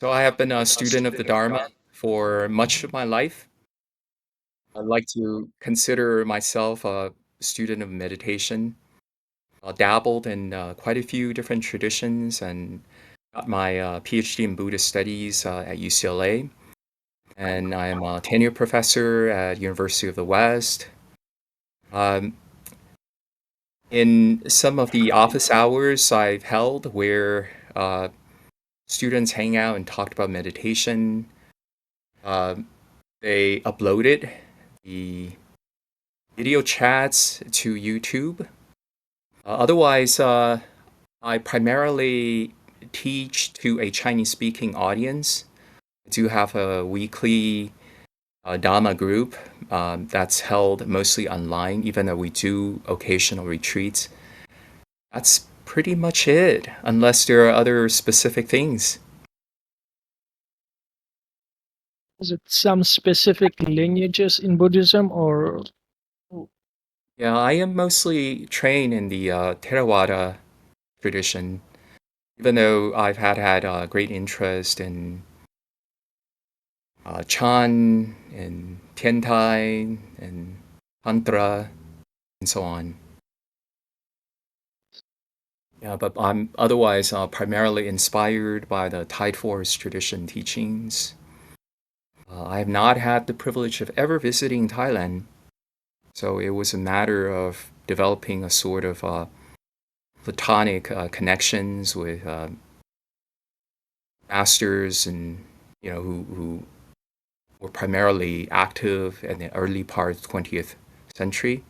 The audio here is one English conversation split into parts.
So I have been a student of the Dharma for much of my life. I like to consider myself a student of meditation. I dabbled in quite a few different traditions and got my PhD in Buddhist studies at UCLA. And I'm a tenure professor at University of the West. Um, in some of the office hours I've held where students hang out and talked about meditation, uh, they uploaded the video chats to YouTube. Otherwise, I primarily teach to a Chinese speaking audience. I do have a weekly Dhamma group that's held mostly online, even though we do occasional retreats. That's pretty much it, unless there are other specific things. Is it some specific lineages in Buddhism or Yeah, I am mostly trained in the Theravada tradition, even though I've had great interest in Chan and Tiantai and Tantra and so on. Yeah, but I'm otherwise primarily inspired by the Tide Forest tradition teachings. I have not had the privilege of ever visiting Thailand, so it was a matter of developing a sort of platonic connections with masters and who were primarily active in the early part of the 20th century.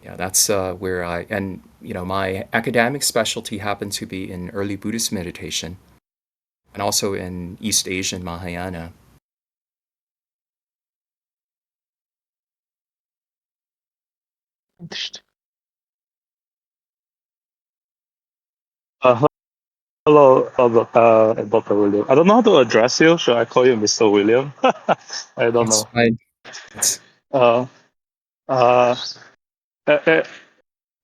Yeah, that's where and my academic specialty happened to be in early Buddhist meditation and also in East Asian Mahayana. Uh, Hello, Dr. William. I don't know how to address you. Should I call you Mr. William? I don't That's know. fine. That's Uh, uh, uh, uh,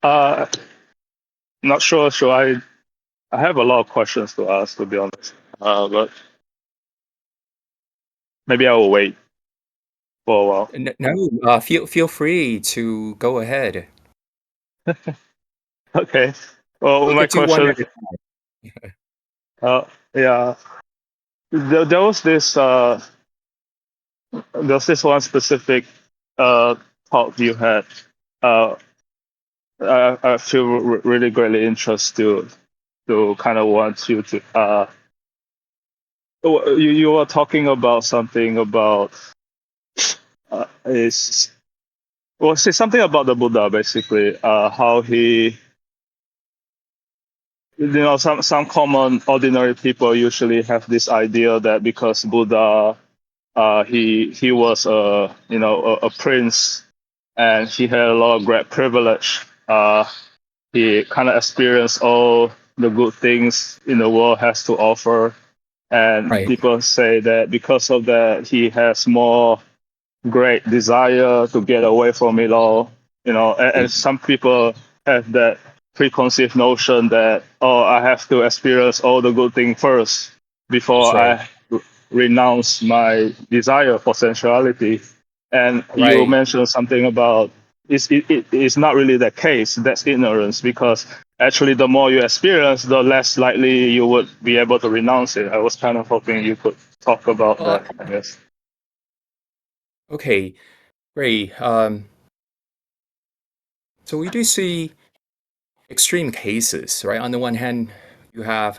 uh, Not sure. Should I? I have a lot of questions to ask, to be honest. But maybe I will wait for a while. no. Feel free to go ahead. Okay. Well, We my could do one question. at a time. Yeah. There was this one specific talk you had. Uh, I feel really greatly interested to kind of want you to you were talking about something about is well, say something about the Buddha, basically, how he, some common ordinary people usually have this idea that because Buddha, he was a prince, and he had a lot of great privilege. He kind of experienced all the good things in the world has to offer, and Right. people say that because of that he has more great desire to get away from it all, and some people have that preconceived notion that, oh, I have to experience all the good thing first That's before right. I renounce my desire for sensuality. And you Right. mentioned something about it's not really the case. That's ignorance, because actually the more you experience, the less likely you would be able to renounce it. I was kind of hoping you could talk about Well, that, I guess. okay. Great. So we do see extreme cases, right? On the one hand, you have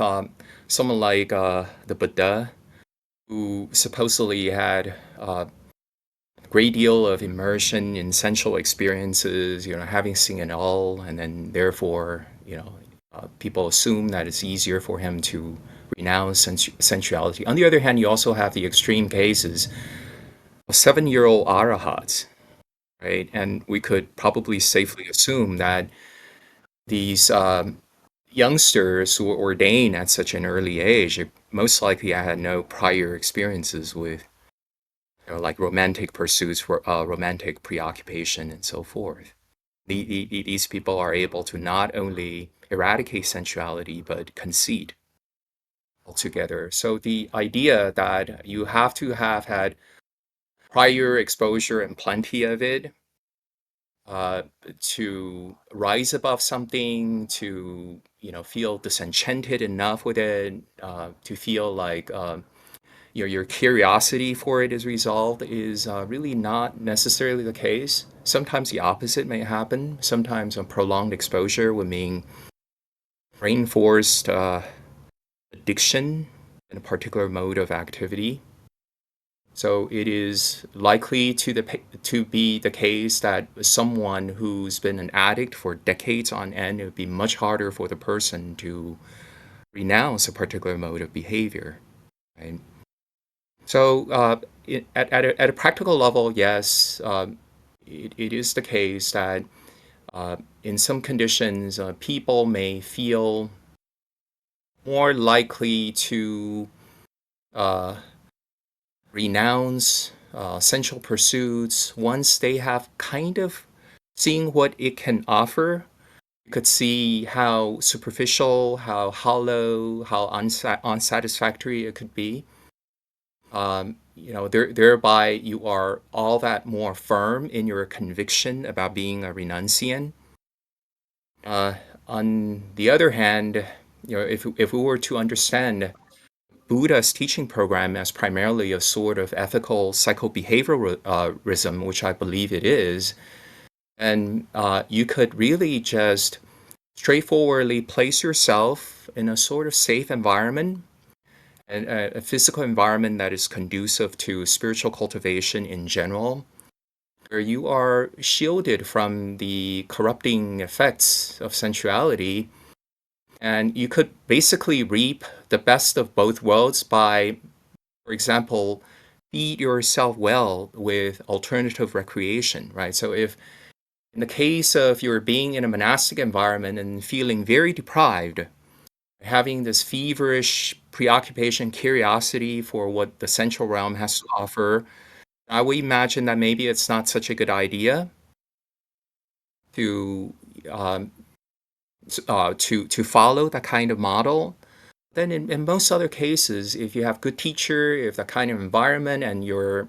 someone like the Buddha, who supposedly had a great deal of immersion in sensual experiences, having seen it all, and then therefore, people assume that it's easier for him to renounce sensuality. On the other hand, you also have the extreme cases of 7-year-old arahats, right? And we could probably safely assume that these youngsters who were ordained at such an early age most likely had no prior experiences with like romantic pursuits, romantic preoccupation, and so forth. These people are able to not only eradicate sensuality but conceit. altogether. So the idea that you have to have had prior exposure and plenty of it to rise above something, to feel disenchanted enough with it, to feel like your curiosity for it is resolved is really not necessarily the case. Sometimes the opposite may happen. Sometimes a prolonged exposure would mean reinforced addiction in a particular mode of activity. So it is likely to be the case that someone who's been an addict for decades on end, it would be much harder for the person to renounce a particular mode of behavior, right? So at a practical level, yes, it is the case that in some conditions, people may feel more likely to uh, renounce sensual pursuits once they have kind of seen what it can offer. You could see how superficial, how hollow, how unsatisfactory it could be. Thereby you are all that more firm in your conviction about being a renunciant. Uh, on the other hand, if we were to understand Buddha's teaching program as primarily a sort of ethical psychobehavioralism, which I believe it is, and you could really just straightforwardly place yourself in a sort of safe environment, and a physical environment that is conducive to spiritual cultivation in general, where you are shielded from the corrupting effects of sensuality, and you could basically reap the best of both worlds by, for example, feed yourself well with alternative recreation, right? So if in the case of you're being in a monastic environment and feeling very deprived, having this feverish preoccupation, curiosity for what the sensual realm has to offer, I would imagine that maybe it's not such a good idea to um, to follow that kind of model. Then in most other cases, if you have good teacher, if that kind of environment and your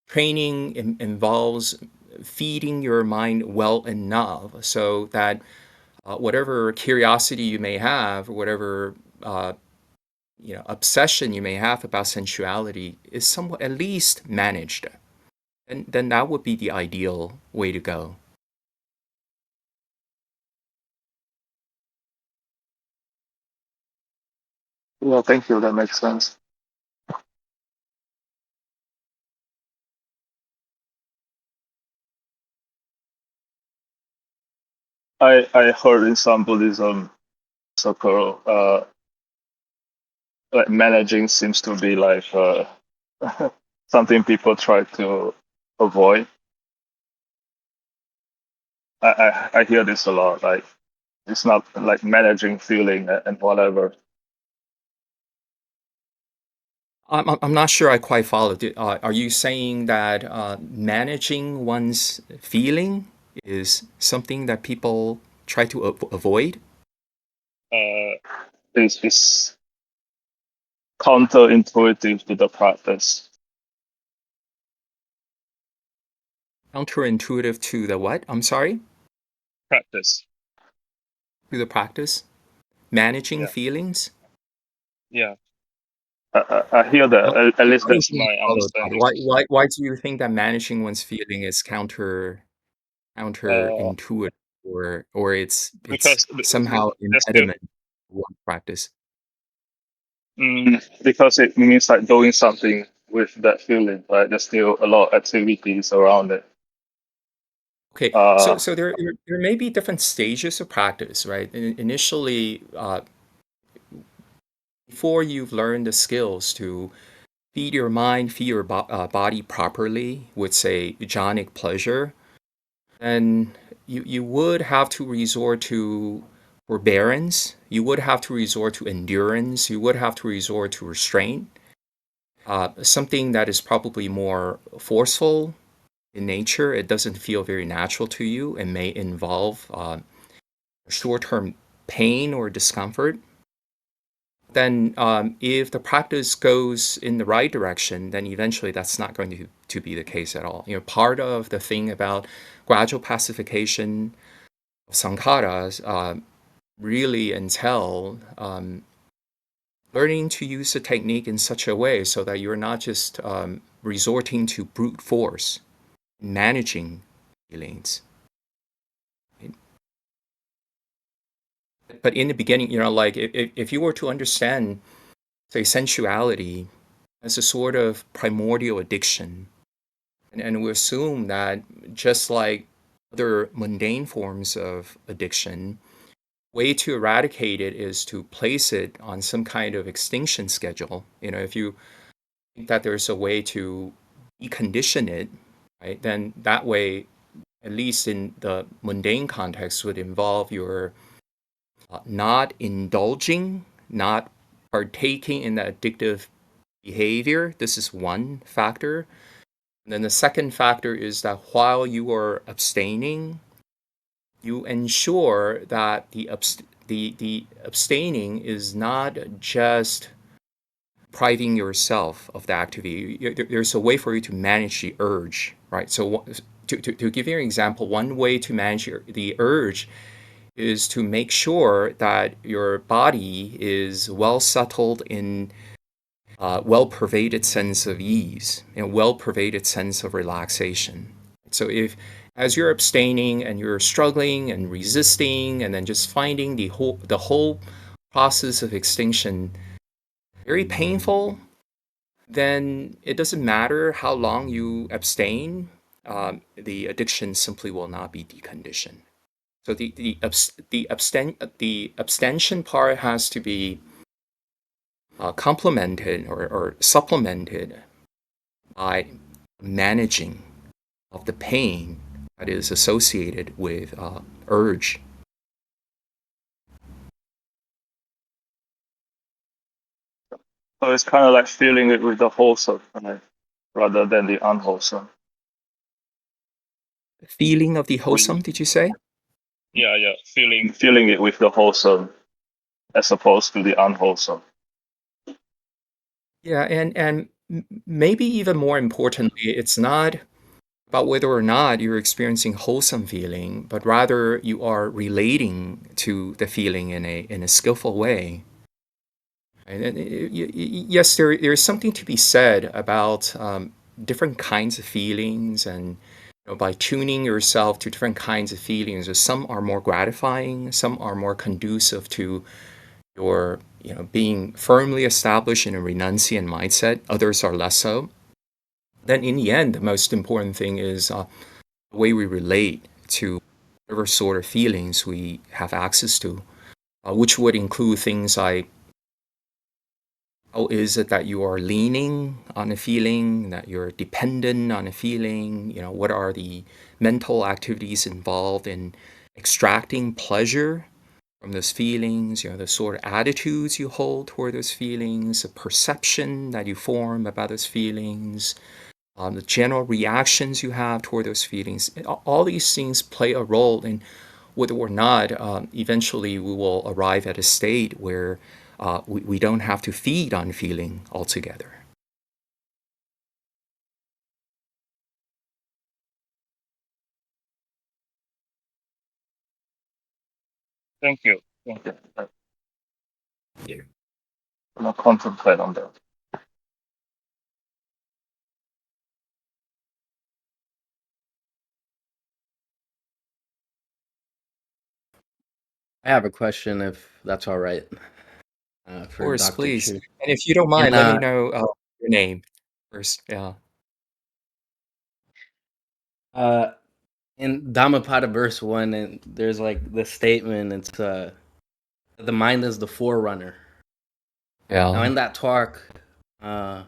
training involves feeding your mind well enough so that whatever curiosity you may have, whatever obsession you may have about sensuality is somewhat at least managed, and then that would be the ideal way to go. Well, thank you. That makes sense. I heard in some Buddhism circle, like managing seems to be like something people try to avoid. I hear this a lot. Like it's not like managing feeling and whatever. I'm not sure I quite followed it. Are you saying that managing one's feeling is something that people try to avoid? Uh, is counterintuitive to the practice. Counterintuitive to the what? I'm sorry? Practice. To the practice? Managing Yeah. feelings? Yeah. I hear that. How, At least how do you that's think my follow that? understanding. Why do you think that managing one's feeling is Uh, counterintuitive, or it's because somehow there's still, impediment to one practice? because it means like doing something with that feeling, right? There's still a lot of activities around it. Okay, so Uh, there may be different stages of practice, right? Initially, before you've learned the skills to feed your mind, feed your body properly with, say, jhanic pleasure, then you would have to resort to forbearance. You would have to resort to endurance. You would have to resort to restraint. Something that is probably more forceful in nature. It doesn't feel very natural to you and may involve short term pain or discomfort. then if the practice goes in the right direction, then eventually that's not going to be the case at all. Part of the thing about gradual pacification of sankharas really entail learning to use the technique in such a way so that you're not just resorting to brute force, managing feelings. But in the beginning, like if you were to understand, say, sensuality as a sort of primordial addiction, and we assume that just like other mundane forms of addiction, way to eradicate it is to place it on some kind of extinction schedule. If you think that there's a way to decondition it, right, then that way, at least in the mundane context, would involve your not indulging, not partaking in the addictive behavior. This is one factor. And then the second factor is that while you are abstaining, you ensure that the abstaining is not just depriving yourself of the activity. There's a way for you to manage the urge, right? So to give you an example, one way to manage the urge is to make sure that your body is well settled in well-pervaded sense of ease and well-pervaded sense of relaxation. So if as you're abstaining and you're struggling and resisting and then just finding the whole process of extinction very painful, then it doesn't matter how long you abstain, the addiction simply will not be deconditioned. So the abstention part has to be complemented or supplemented by managing of the pain that is associated with urge. So it's kind of like feeling it with the wholesome, right, rather than the unwholesome. Feeling of the wholesome, did you say? Yeah. Feeling it with the wholesome as opposed to the unwholesome. Yeah, and maybe even more importantly, it's not about whether or not you're experiencing wholesome feeling, but rather you are relating to the feeling in a skillful way. And yes, there's something to be said about different kinds of feelings, and by tuning yourself to different kinds of feelings, some are more gratifying, some are more conducive to your being firmly established in a renunciant mindset, others are less so. Then in the end, the most important thing is the way we relate to whatever sort of feelings we have access to, which would include things like how is it that you are leaning on a feeling, that you're dependent on a feeling, what are the mental activities involved in extracting pleasure from those feelings, the sort of attitudes you hold toward those feelings, the perception that you form about those feelings, the general reactions you have toward those feelings. All these things play a role in whether or not eventually we will arrive at a state where we don't have to feed on feeling altogether. Thank you. Yeah. I'm gonna contemplate on that. I have a question, if that's all right, Of for course, Dr. please. Chu. And if you don't In mind, let me know your name first. Yeah. uh, in Dhammapada verse 1, and there's like this statement. It's the mind is the forerunner. Now, Yeah. in that talk, uh,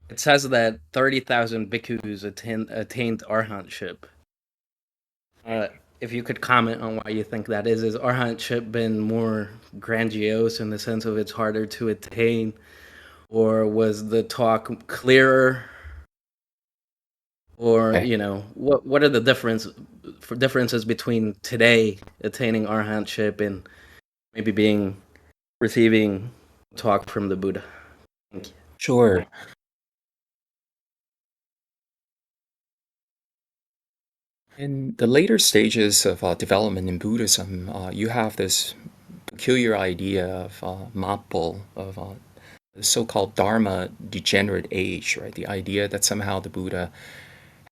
it says that 30,000 bhikkhus attained arhantship. If you could comment on why you think that is arhantship been more grandiose in the sense of it's harder to attain, or was the talk clearer? Or Okay. what are the differences between today attaining arhantship and maybe being receiving talk from the Buddha. Thank you. Sure. In the later stages of development in Buddhism, you have this peculiar idea of mappo, of the so-called Dharma degenerate age, right? The idea that somehow the Buddha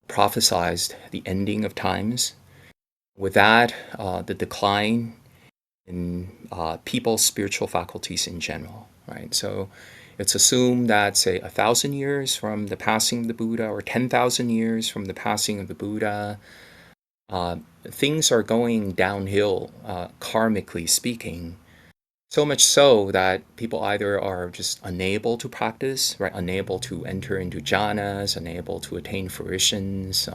prophesied the ending of times. With that, the decline in people's spiritual faculties in general, right? So it's assumed that, say, 1,000 years from the passing of the Buddha or 10,000 years from the passing of the Buddha, things are going downhill, karmically speaking. So much so that people either are just unable to practice, right? Unable to enter into jhanas, unable to attain fruitions,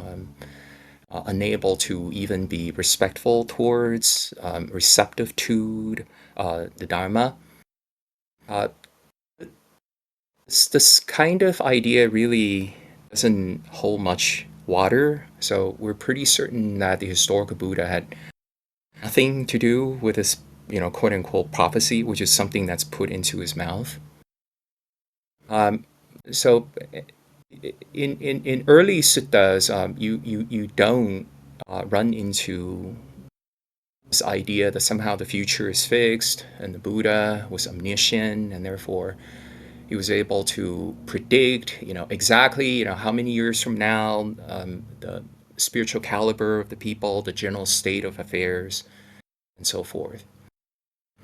unable to even be respectful towards, receptive to the Dharma. This kind of idea really doesn't hold much water. So we're pretty certain that the historical Buddha had nothing to do with this, quote unquote prophecy, which is something that's put into his mouth. So in early suttas, you don't run into this idea that somehow the future is fixed and the Buddha was omniscient and therefore he was able to predict, exactly, how many years from now, the spiritual caliber of the people, the general state of affairs, and so forth.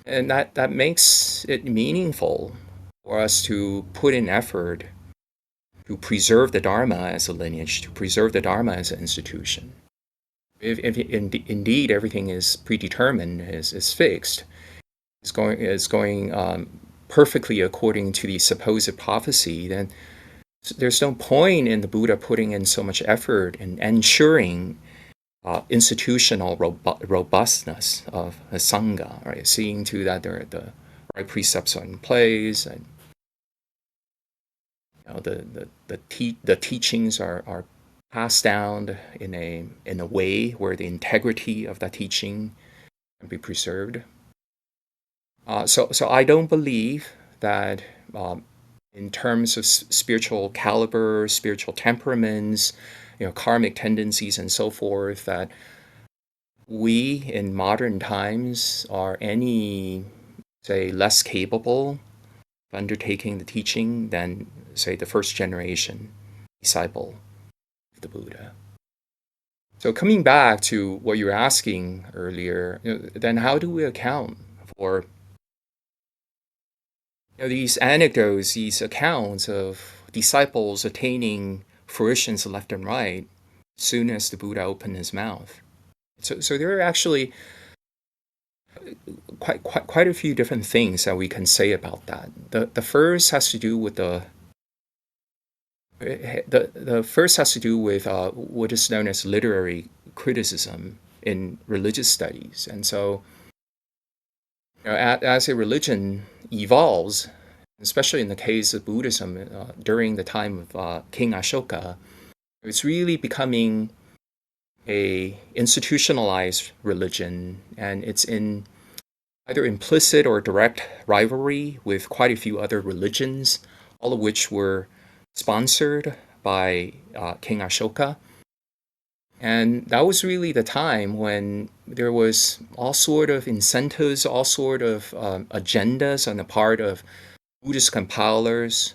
And that makes it meaningful for us to put in effort to preserve the Dharma as a lineage, to preserve the Dharma as an institution. If indeed everything is predetermined, is fixed, is going perfectly according to the supposed prophecy, then there's no point in the Buddha putting in so much effort in ensuring institutional robustness of a Sangha, right? Seeing to that the right precepts are in place, and the teachings are passed down in a way where the integrity of that teaching can be preserved. So I don't believe that in terms of spiritual caliber, spiritual temperaments, karmic tendencies, and so forth, that we in modern times are any, say, less capable of undertaking the teaching than, say, the first generation disciple of the Buddha. So coming back to what you were asking earlier, then how do we account for these anecdotes, these accounts of disciples attaining fruitions left and right as soon as the Buddha opened his mouth? So there are actually quite a few different things that we can say about that. The first has to do with the first has to do with what is known as literary criticism in religious studies, and so as a religion evolves, especially in the case of Buddhism during the time of King Ashoka, it's really becoming a institutionalized religion, and it's in either implicit or direct rivalry with quite a few other religions, all of which were sponsored by King Ashoka. And that was really the time when there was all sort of incentives, all sort of agendas on the part of Buddhist compilers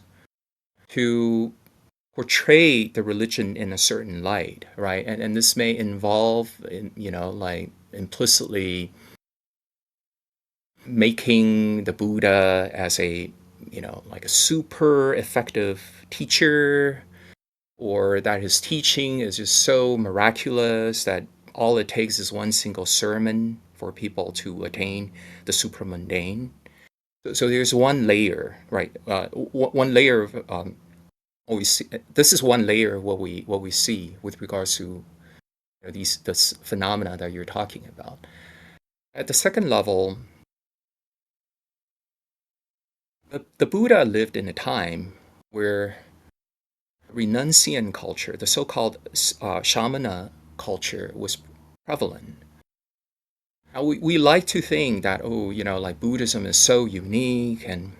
to portray the religion in a certain light, right? And this may involve, like implicitly making the Buddha as a, like a super effective teacher, or that his teaching is just so miraculous that all it takes is one single sermon for people to attain the supramundane. So there's one layer, right? One layer of what we see. This is one layer of what we see with regards to this phenomena that you're talking about. At the second level, the Buddha lived in a time where renunciation culture, the so-called shamana culture, was prevalent. We like to think that, oh, like Buddhism is so unique and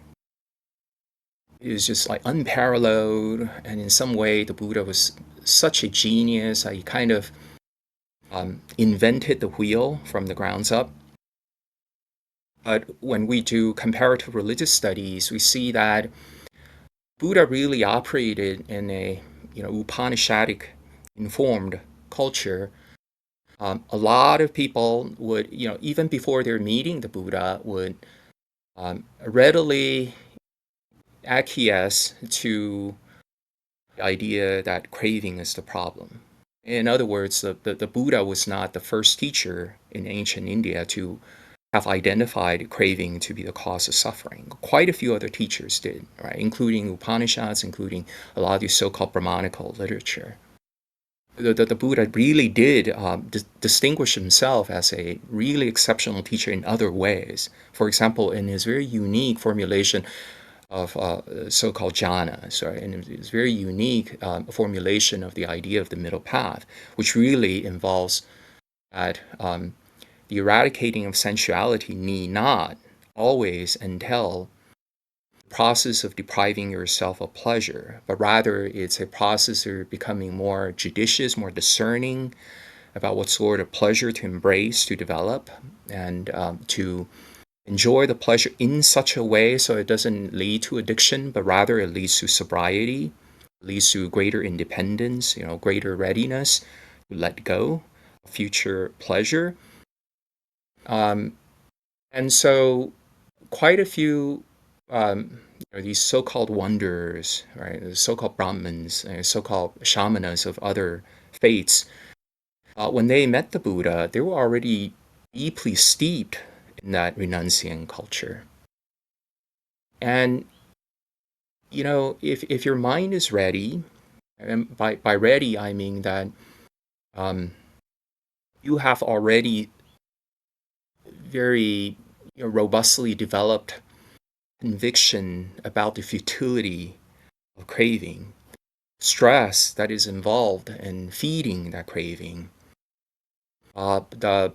is just like unparalleled, and in some way the Buddha was such a genius. He kind of invented the wheel from the grounds up. But when we do comparative religious studies, we see that Buddha really operated in a Upanishadic informed culture. A lot of people would, even before they're meeting the Buddha, would readily acquiesce to the idea that craving is the problem. In other words, the Buddha was not the first teacher in ancient India to have identified craving to be the cause of suffering. Quite a few other teachers did, right? Including Upanishads, including a lot of the so-called Brahmanical literature. The Buddha really did distinguish himself as a really exceptional teacher in other ways. For example, in his very unique formulation of so-called jhanas, right? And it's very unique formulation of the idea of the middle path, which really involves that the eradicating of sensuality need not always entail the process of depriving yourself of pleasure, but rather it's a process of becoming more judicious, more discerning about what sort of pleasure to embrace, to develop, and to enjoy the pleasure in such a way so it doesn't lead to addiction, but rather it leads to sobriety, leads to greater independence, greater readiness to let go of future pleasure. And so quite a few these so-called wonders, right, the so-called Brahmins, so-called shamanas of other faiths, when they met the Buddha, they were already deeply steeped in that renunciation culture. And if your mind is ready, and by ready I mean that you have already very robustly developed conviction about the futility of craving, stress that is involved in feeding that craving, the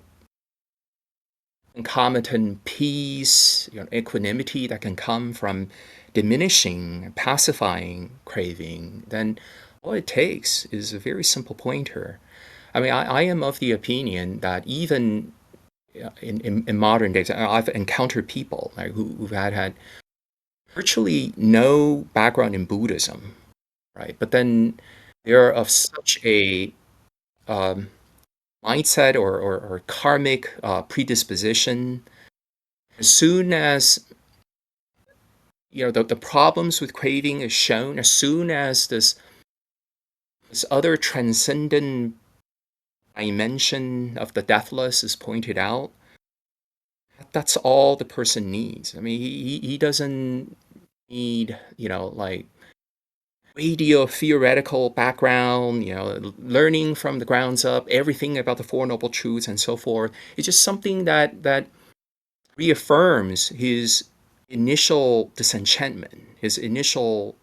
concomitant peace, equanimity that can come from diminishing, pacifying craving, then all it takes is a very simple pointer. I mean, I am of the opinion that even in modern days, I've encountered people who've had virtually no background in Buddhism, right? But then they're of such a mindset or karmic predisposition. As soon as the problems with craving is shown, as soon as this other transcendent dimension of the deathless is pointed out, that's all the person needs. I mean, he doesn't need, like radio theoretical background, learning from the grounds up, everything about the Four Noble Truths and so forth. It's just something that reaffirms his initial disenchantment, his initial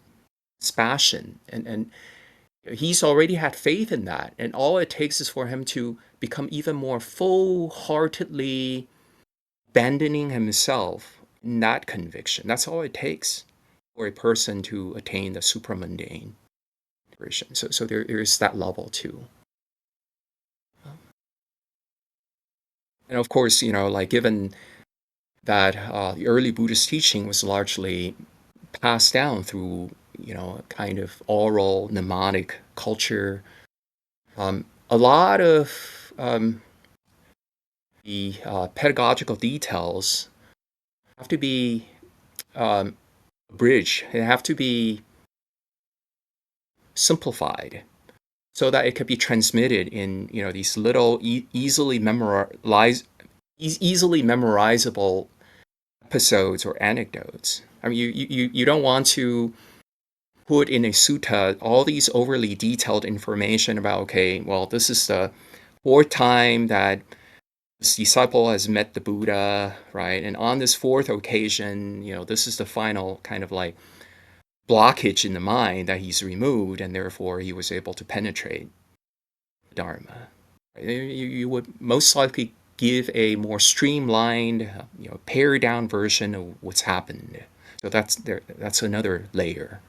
dispassion, and he's already had faith in that, and all it takes is for him to become even more full-heartedly abandoning himself in that conviction. That's all it takes for a person to attain the supramundane version. So there is that level too. And of course, like given that the early Buddhist teaching was largely passed down through, kind of oral mnemonic culture, a lot of the pedagogical details have to be bridged. They have to be simplified so that it could be transmitted in these little easily memorizable episodes or anecdotes. I mean, you don't want to put in a sutta all these overly detailed information about, okay, well, this is the fourth time that this disciple has met the Buddha, right? And on this fourth occasion, this is the final kind of like blockage in the mind that he's removed, and therefore he was able to penetrate Dharma. You would most likely give a more streamlined, pared down version of what's happened. So that's another layer.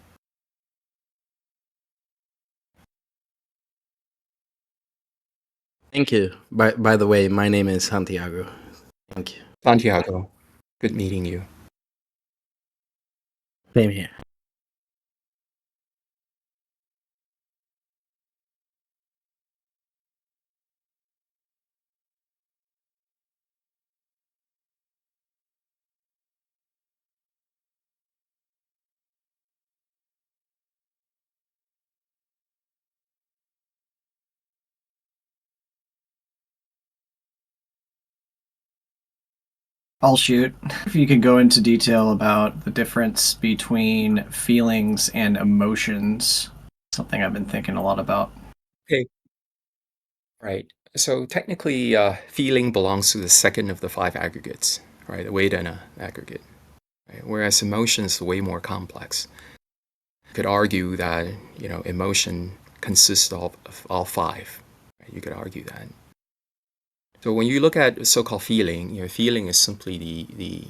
Thank you. By the way, my name is Santiago. Thank you. Santiago, good meeting you. Same here. I'll shoot. If you could go into detail about the difference between feelings and emotions, something I've been thinking a lot about. Okay. Right. So technically, feeling belongs to the second of the five aggregates, right? The Vedana aggregate. Right? Whereas emotion is way more complex. You could argue that, emotion consists of all five. Right? You could argue that. So when you look at so-called feeling, feeling is simply the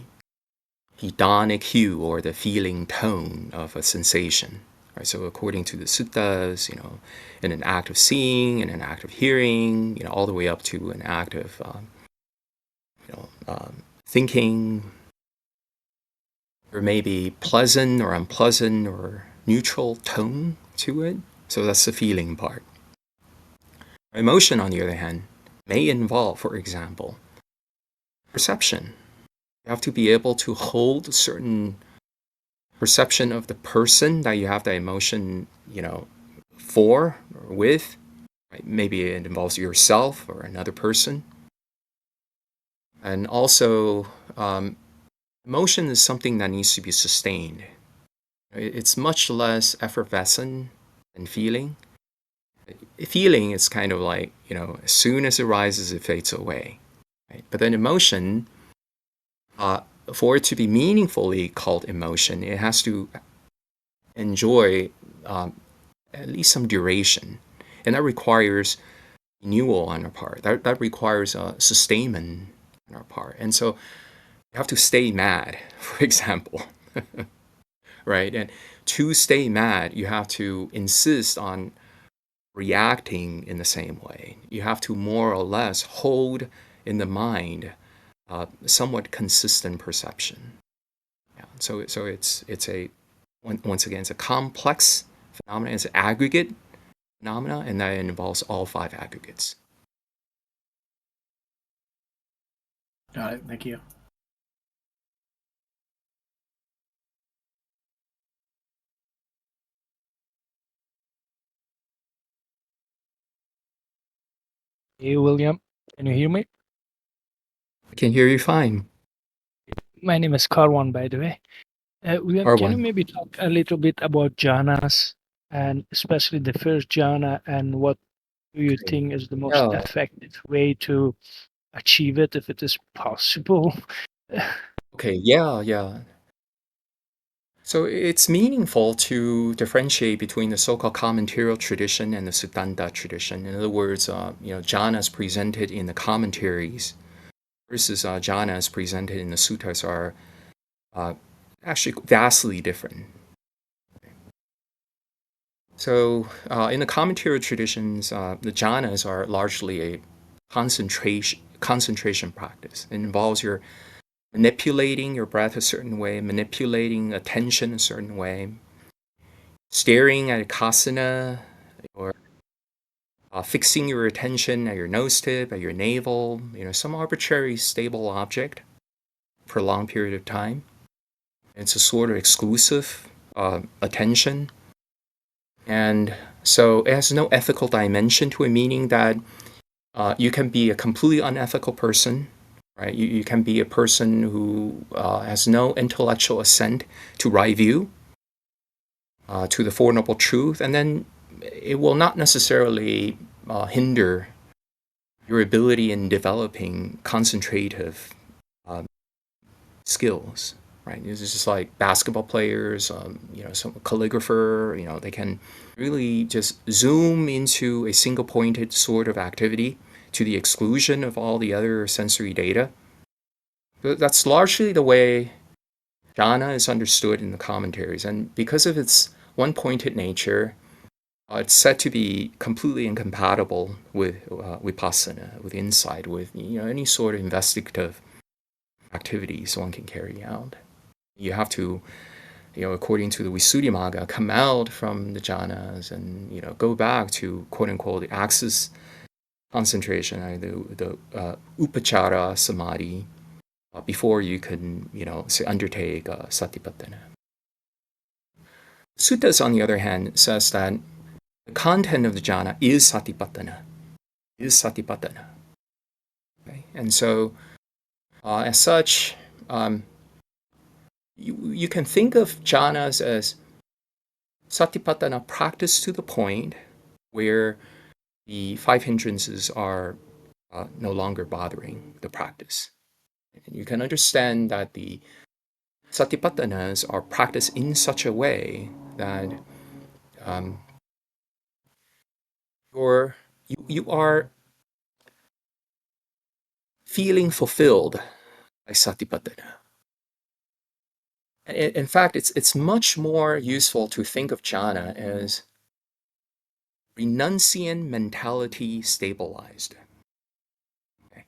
hedonic hue or the feeling tone of a sensation. Right? So according to the suttas, in an act of seeing, in an act of hearing, all the way up to an act of thinking, there may be pleasant or unpleasant or neutral tone to it. So that's the feeling part. Emotion, on the other hand, may involve, for example, perception. You have to be able to hold certain perception of the person that you have that emotion, for or with. Right? Maybe it involves yourself or another person. And also, emotion is something that needs to be sustained. It's much less effervescent than feeling. Feeling is kind of like, as soon as it rises, it fades away. Right? But then emotion, for it to be meaningfully called emotion, it has to enjoy at least some duration. And that requires renewal on our part. That requires sustainment on our part. And so you have to stay mad, for example. Right? And to stay mad, you have to insist on reacting in the same way. You have to more or less hold in the mind somewhat consistent perception. Yeah. So it's a once again, it's a complex phenomenon. It's an aggregate phenomena, and that involves all five aggregates. Got it. Thank you. Hey, William, can you hear me? I can hear you fine. My name is Karwan, by the way. William, can you Arwan. maybe talk a little bit about jhanas and especially the first jhana and what do you think is the most Yeah. effective way to achieve it if it is possible? Okay. Yeah. So it's meaningful to differentiate between the so-called commentarial tradition and the Siddhanta tradition. In other words, jhanas presented in the commentaries versus jhanas presented in the suttas are actually vastly different. So in the commentarial traditions, the jhanas are largely a concentration practice. It involves your manipulating your breath a certain way, manipulating attention a certain way, staring at a kasana, or fixing your attention at your nose tip, at your navel, some arbitrary stable object for a long period of time. It's a sort of exclusive attention. And so it has no ethical dimension to it, meaning that you can be a completely unethical person, right? You can be a person who has no intellectual assent to right view, to the Four Noble Truth, and then it will not necessarily hinder your ability in developing concentrative skills, right? It's just like basketball players, some calligrapher, they can really just zoom into a single pointed sort of activity to the exclusion of all the other sensory data. But that's largely the way jhana is understood in the commentaries, and because of its one-pointed nature, it's said to be completely incompatible with vipassana, with insight, with any sort of investigative activities one can carry out. You have to, according to the Visuddhimagga, come out from the jhanas and go back to quote unquote the axis concentration, the upachara samadhi, before you can say undertake satipatthana. Suttas, on the other hand, says that the content of the jhana is satipatthana, Okay? And so, as such, you can think of jhanas as satipatthana practice to the point where the five hindrances are no longer bothering the practice. And you can understand that the satipatthanas are practiced in such a way that you are feeling fulfilled by satipatthana. In fact, it's much more useful to think of jhana as renunciant mentality stabilized. Okay.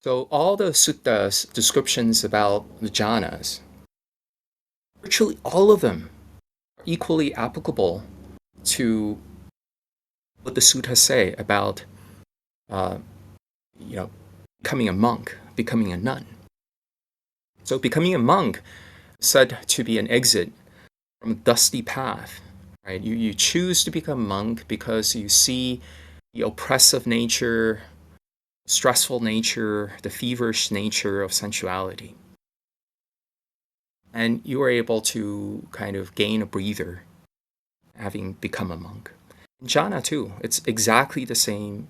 So all the suttas, descriptions about the jhanas, virtually all of them are equally applicable to what the suttas say about becoming a monk, becoming a nun. So becoming a monk is said to be an exit from a dusty path, right? You choose to become a monk because you see the oppressive nature, stressful nature, the feverish nature of sensuality. And you are able to kind of gain a breather having become a monk. In jhana too, it's exactly the same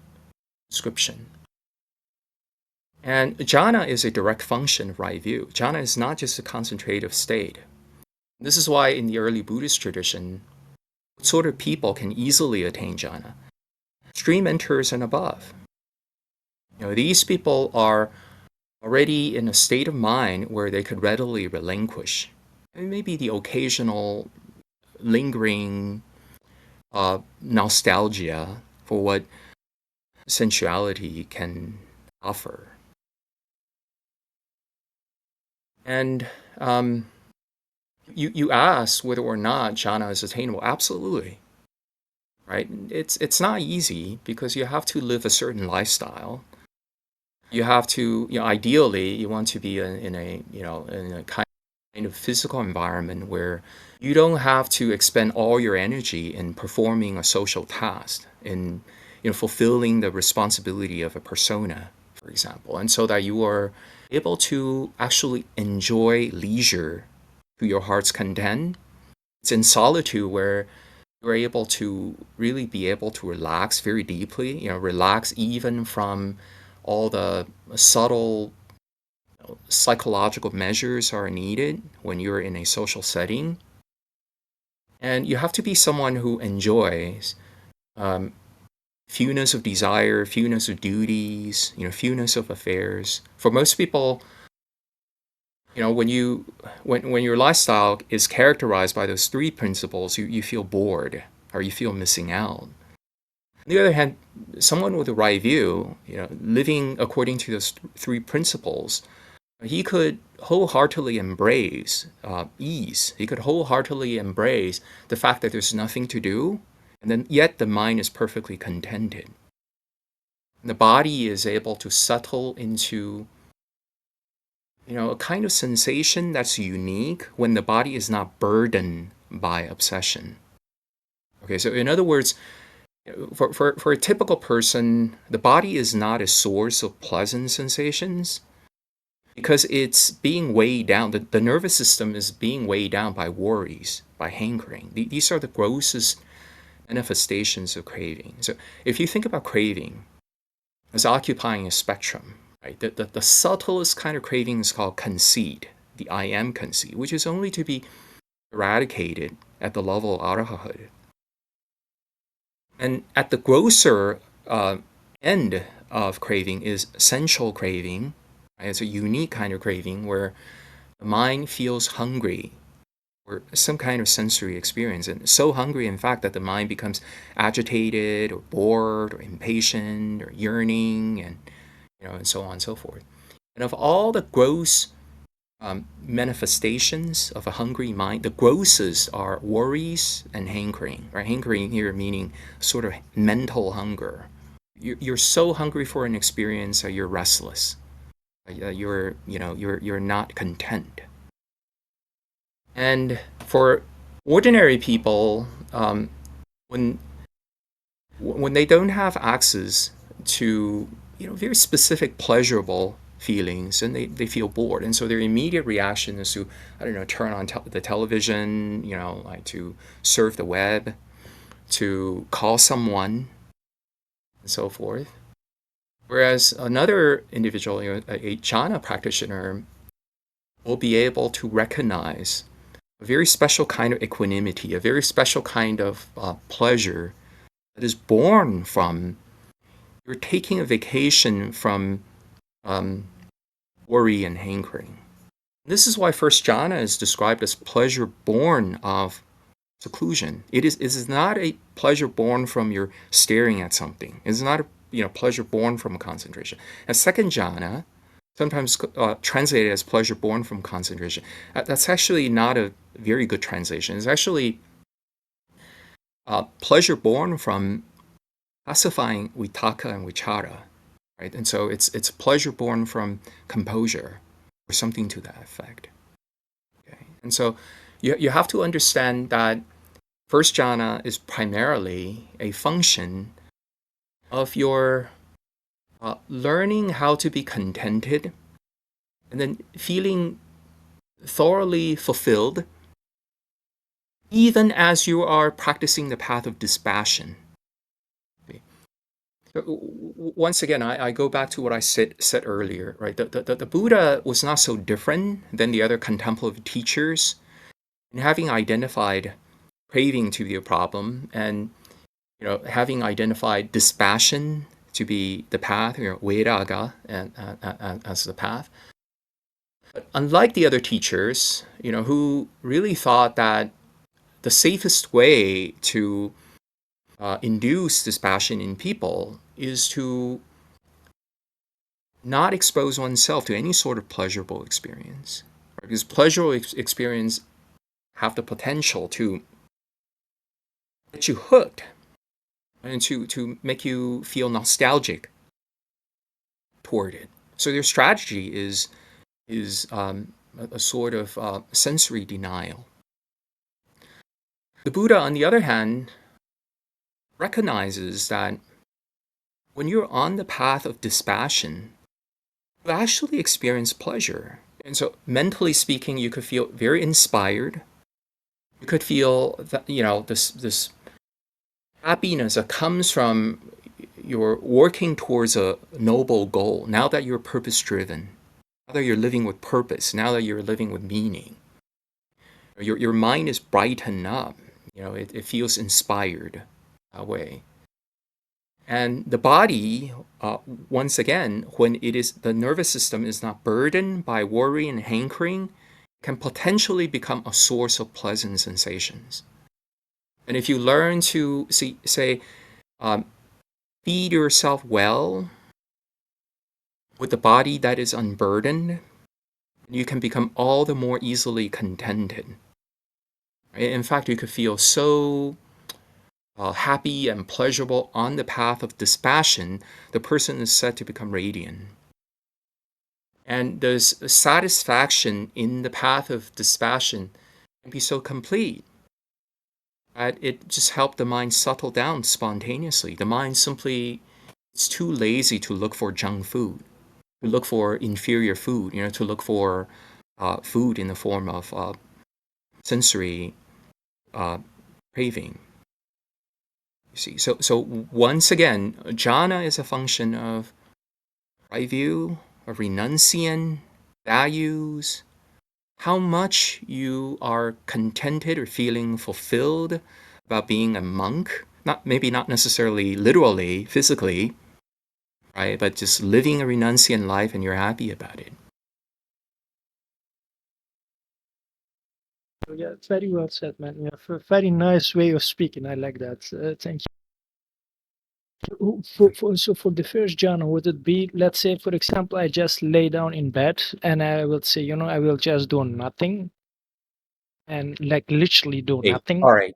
description. And jhana is a direct function of right view. Jhana is not just a concentrative state. This is why in the early Buddhist tradition, what sort of people can easily attain jhana? Stream enters and above. These people are already in a state of mind where they could readily relinquish. Maybe the occasional lingering nostalgia for what sensuality can offer. And you ask whether or not jhana is attainable. Absolutely, right? It's not easy because you have to live a certain lifestyle. You have to, ideally, you want to be in a kind of physical environment where you don't have to expend all your energy in performing a social task, in fulfilling the responsibility of a persona, for example, and so that you are able to actually enjoy leisure to your heart's content. It's in solitude where you're able to really be able to relax very deeply, relax even from all the subtle psychological measures are needed when you're in a social setting. And you have to be someone who enjoys fewness of desire, fewness of duties, fewness of affairs. For most people, when your lifestyle is characterized by those three principles, you feel bored or you feel missing out. On the other hand, someone with a right view, living according to those three principles, he could wholeheartedly embrace ease. He could wholeheartedly embrace the fact that there's nothing to do, and then yet the mind is perfectly contented. And the body is able to settle into a kind of sensation that's unique when the body is not burdened by obsession. Okay, so in other words, for a typical person, the body is not a source of pleasant sensations because it's being weighed down. The nervous system is being weighed down by worries, by hankering. These are the grossest manifestations of craving. So if you think about craving as occupying a spectrum, right, the subtlest kind of craving is called conceit, the I am conceit, which is only to be eradicated at the level of arahanthood. And at the grosser end of craving is sensual craving. Right? It's a unique kind of craving where the mind feels hungry or some kind of sensory experience, and so hungry, in fact, that the mind becomes agitated or bored or impatient or yearning, and and so on and so forth. And of all the gross manifestations of a hungry mind, the grossest are worries and hankering. Right? Hankering here meaning sort of mental hunger. You're so hungry for an experience that you're restless. You're not content. And for ordinary people, when they don't have access to very specific pleasurable feelings, and they feel bored, and so their immediate reaction is to turn on the television, like to surf the web, to call someone, and so forth. Whereas another individual, a jhana practitioner, will be able to recognize a very special kind of equanimity, a very special kind of pleasure that is born from you're taking a vacation from worry and hankering. This is why first jhana is described as pleasure born of seclusion. It is not a pleasure born from your staring at something. It's not a pleasure born from concentration. And second jhana, sometimes translated as pleasure born from concentration, that's actually not a very good translation. It's actually pleasure born from pacifying vitakka and vichara, right? And so it's pleasure born from composure or something to that effect. Okay, and so you have to understand that first jhana is primarily a function of your learning how to be contented, and then feeling thoroughly fulfilled, even as you are practicing the path of dispassion. Okay. So once again, I go back to what I said earlier, right? The Buddha was not so different than the other contemplative teachers in having identified craving to be a problem, and having identified dispassion to be the path, vairaga as the path. But unlike the other teachers, who really thought that the safest way to induce dispassion in people is to not expose oneself to any sort of pleasurable experience, right? Because pleasurable experience have the potential to get you hooked and to make you feel nostalgic toward it. So their strategy is a sort of sensory denial. The Buddha, on the other hand, recognizes that when you're on the path of dispassion, you actually experience pleasure. And so mentally speaking, you could feel very inspired. You could feel that, this happiness that comes from your working towards a noble goal. Now that you're purpose driven, now that you're living with purpose, now that you're living with meaning, your mind is brightened up. It feels inspired that way. And the body, once again, when the nervous system is not burdened by worry and hankering, can potentially become a source of pleasant sensations. And if you learn to feed yourself well with the body that is unburdened, you can become all the more easily contented. In fact, you could feel so happy and pleasurable on the path of dispassion, the person is said to become radiant. And there's satisfaction in the path of dispassion can be so complete that it just helped the mind settle down spontaneously. The mind simply is too lazy to look for junk food, to look for inferior food, to look for food in the form of sensory craving. You see, so once again, jhana is a function of right view, of renunciation, values, how much you are contented or feeling fulfilled about being a monk. Maybe not necessarily literally, physically, right? But just living a renunciant life and you're happy about it. Yeah, very well said, man. You have a very nice way of speaking. I like that. Thank you. So for the first jhana, would it be, let's say, for example, I just lay down in bed and I will say, I will just do nothing and like literally do Okay, nothing. all right.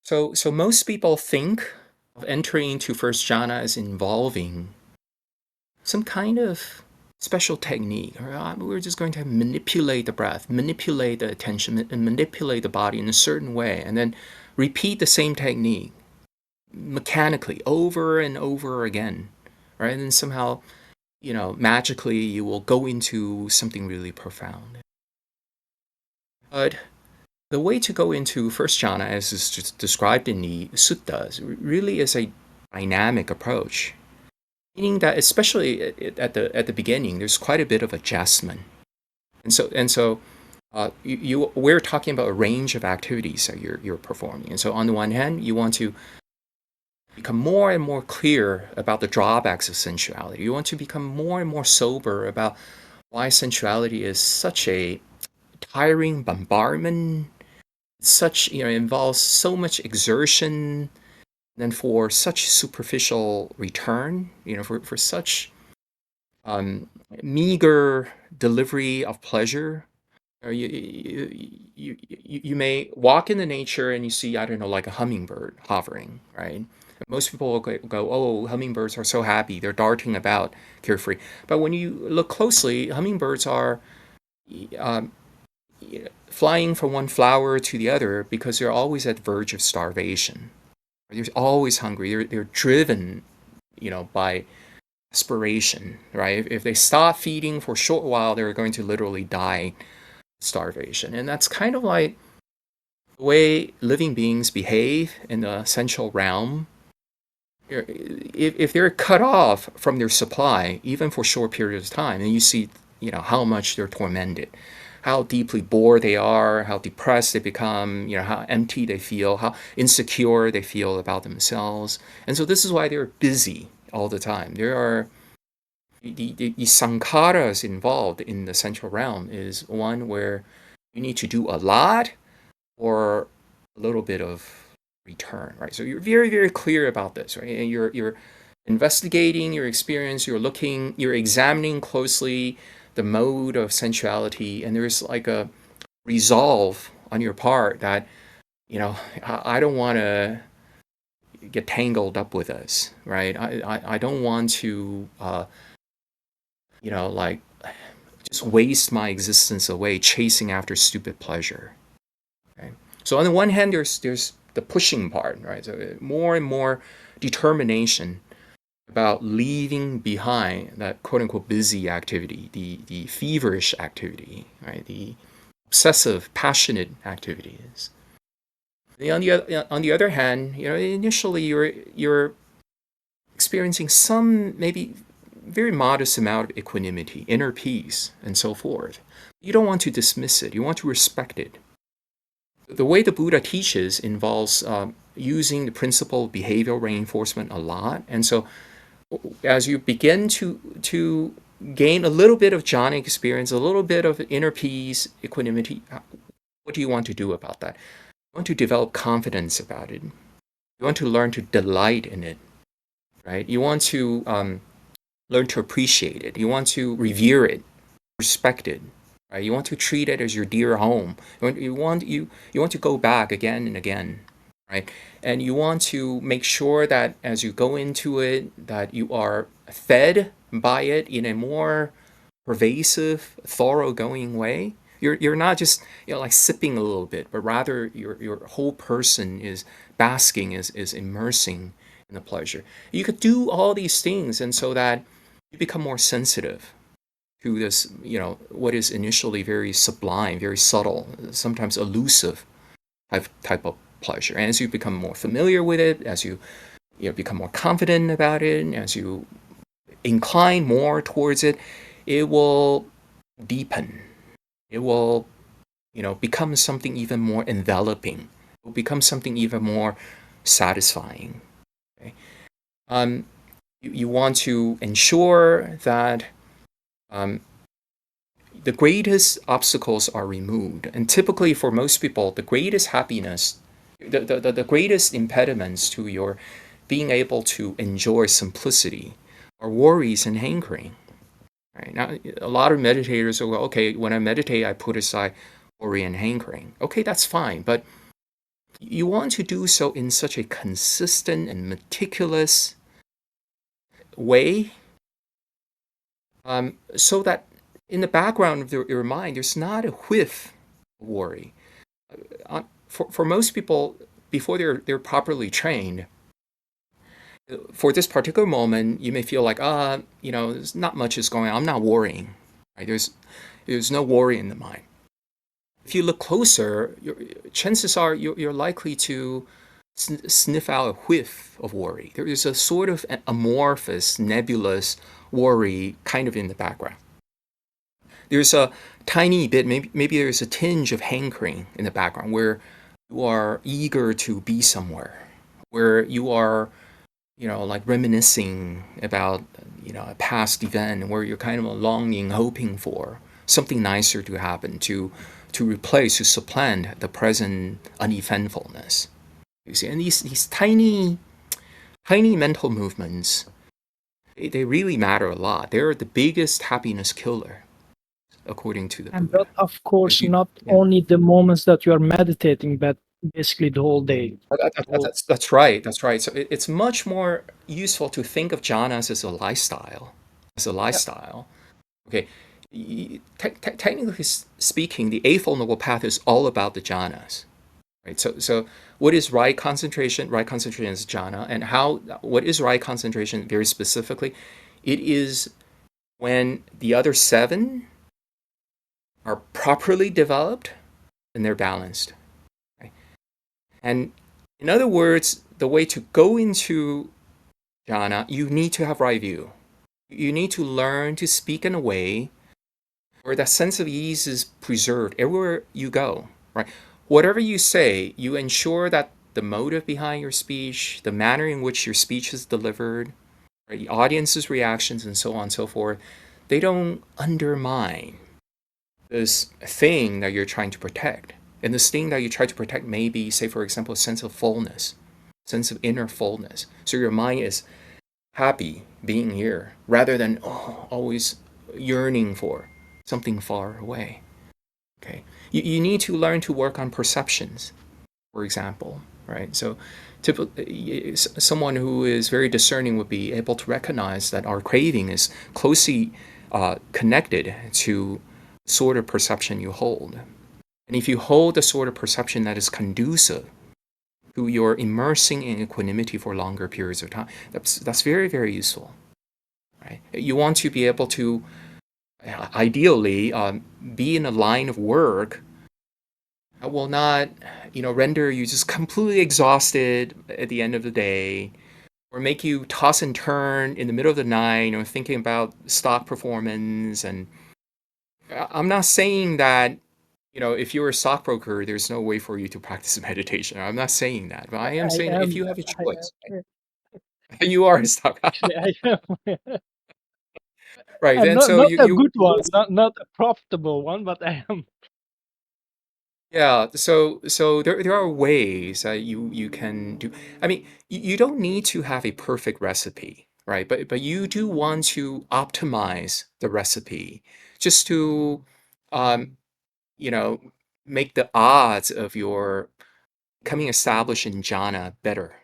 So most people think of entering into first jhana as involving some kind of special technique. Or we're just going to manipulate the breath, manipulate the attention, and manipulate the body in a certain way, and then repeat the same technique mechanically over and over again, right? And then somehow, magically you will go into something really profound. But the way to go into first jhana, as is described in the suttas, really is a dynamic approach, meaning that especially at the beginning, there's quite a bit of adjustment, and so we're talking about a range of activities that you're performing, and so on the one hand, you want to become more and more clear about the drawbacks of sensuality. You want to become more and more sober about why sensuality is such a tiring bombardment, such involves so much exertion, and for such superficial return, for such meager delivery of pleasure. You may walk in the nature and you see, I don't know, like a hummingbird hovering, right? Most people will go, oh, hummingbirds are so happy, they're darting about carefree. But when you look closely, hummingbirds are um, flying from one flower to the other because they're always at the verge of starvation. They're always hungry. They're driven, by aspiration, right? If they stop feeding for a short while, they're going to literally die starvation. And that's kind of like the way living beings behave in the essential realm. If they're cut off from their supply, even for short periods of time, and you see, how much they're tormented, how deeply bored they are, how depressed they become, how empty they feel, how insecure they feel about themselves. And so this is why they're busy all the time. There are the sankharas involved in the central realm is one where you need to do a lot or a little bit of return, right? So you're very, very clear about this, right? And you're investigating your experience, you're examining closely the mode of sensuality, and there's like a resolve on your part that, I don't want to get tangled up with this, right? I don't want to, like just waste my existence away chasing after stupid pleasure. Okay? So on the one hand, there's the pushing part, right? So more and more determination about leaving behind that quote unquote busy activity, the feverish activity, right? The obsessive, passionate activities. On the other hand, initially you're experiencing some maybe very modest amount of equanimity, inner peace, and so forth. You don't want to dismiss it. You want to respect it. The way the Buddha teaches involves using the principle of behavioral reinforcement a lot. And so as you begin to gain a little bit of jhana experience, a little bit of inner peace, equanimity, what do you want to do about that? You want to develop confidence about it. You want to learn to delight in it, right? You want to learn to appreciate it. You want to revere it, respect it. Right? You want to treat it as your dear home. You want to go back again and again, right? And you want to make sure that as you go into it, that you are fed by it in a more pervasive, thoroughgoing way. You're not just like sipping a little bit, but rather your whole person is basking, is immersing in the pleasure. You could do all these things, and so that you become more sensitive to this, what is initially very sublime, very subtle, sometimes elusive type of pleasure. And as you become more familiar with it, as you become more confident about it, as you incline more towards it, it will deepen. It will, become something even more enveloping. It will become something even more satisfying. Okay? You want to ensure that the greatest obstacles are removed. And typically for most people, the greatest happiness, the greatest impediments to your being able to enjoy simplicity are worries and hankering. Right? Now, a lot of meditators will go, okay, when I meditate, I put aside worry and hankering. Okay, that's fine, but you want to do so in such a consistent and meticulous way, so that in the background of your mind, there's not a whiff of worry. For most people, before they're properly trained, for this particular moment, you may feel like, there's not much is going on. I'm not worrying. Right? There's no worry in the mind. If you look closer, chances are you're likely to sniff out a whiff of worry. There is a sort of amorphous, nebulous worry kind of in the background. There's a tiny bit, maybe there's a tinge of hankering in the background where you are eager to be somewhere, where you are, like reminiscing about, a past event, where you're kind of longing, hoping for something nicer to happen, to replace, to supplant the present uneventfulness. You see, and these tiny mental movements, they really matter a lot. They're the biggest happiness killer, according to the And Buddha. that, of course, not only the moments that you are meditating, but basically the whole day. That's right. That's right. So it's much more useful to think of jhanas as a lifestyle. Okay. Technically speaking, the Eightfold Noble Path is all about the jhanas. Right. So what is right concentration? Right concentration is jhana. And what is right concentration very specifically? It is when the other seven are properly developed and they're balanced. Right? And in other words, the way to go into jhana, you need to have right view. You need to learn to speak in a way where that sense of ease is preserved everywhere you go, right? Whatever you say, you ensure that the motive behind your speech, the manner in which your speech is delivered, right, the audience's reactions, and so on and so forth, they don't undermine this thing that you're trying to protect. And this thing that you try to protect may be, say, for example, a sense of fullness, sense of inner fullness. So your mind is happy being here rather than always yearning for something far away. Okay, you need to learn to work on perceptions, for example, right? So someone who is very discerning would be able to recognize that our craving is closely connected to the sort of perception you hold. And if you hold a sort of perception that is conducive to your immersing in equanimity for longer periods of time, that's very, very useful. Right? You want to be able to, ideally, be in a line of work that will not, render you just completely exhausted at the end of the day, or make you toss and turn in the middle of the night, thinking about stock performance. And I'm not saying that, if you're a stockbroker, there's no way for you to practice meditation. I'm not saying that, but I am saying that if you have a choice, you are a stock. I am. Right. I'm And so not a you good one, not a profitable one, but I am. yeah. So there are ways that you can do. I mean, you don't need to have a perfect recipe, right? But you do want to optimize the recipe just to, um, you know, make the odds of your becoming established in jhana better.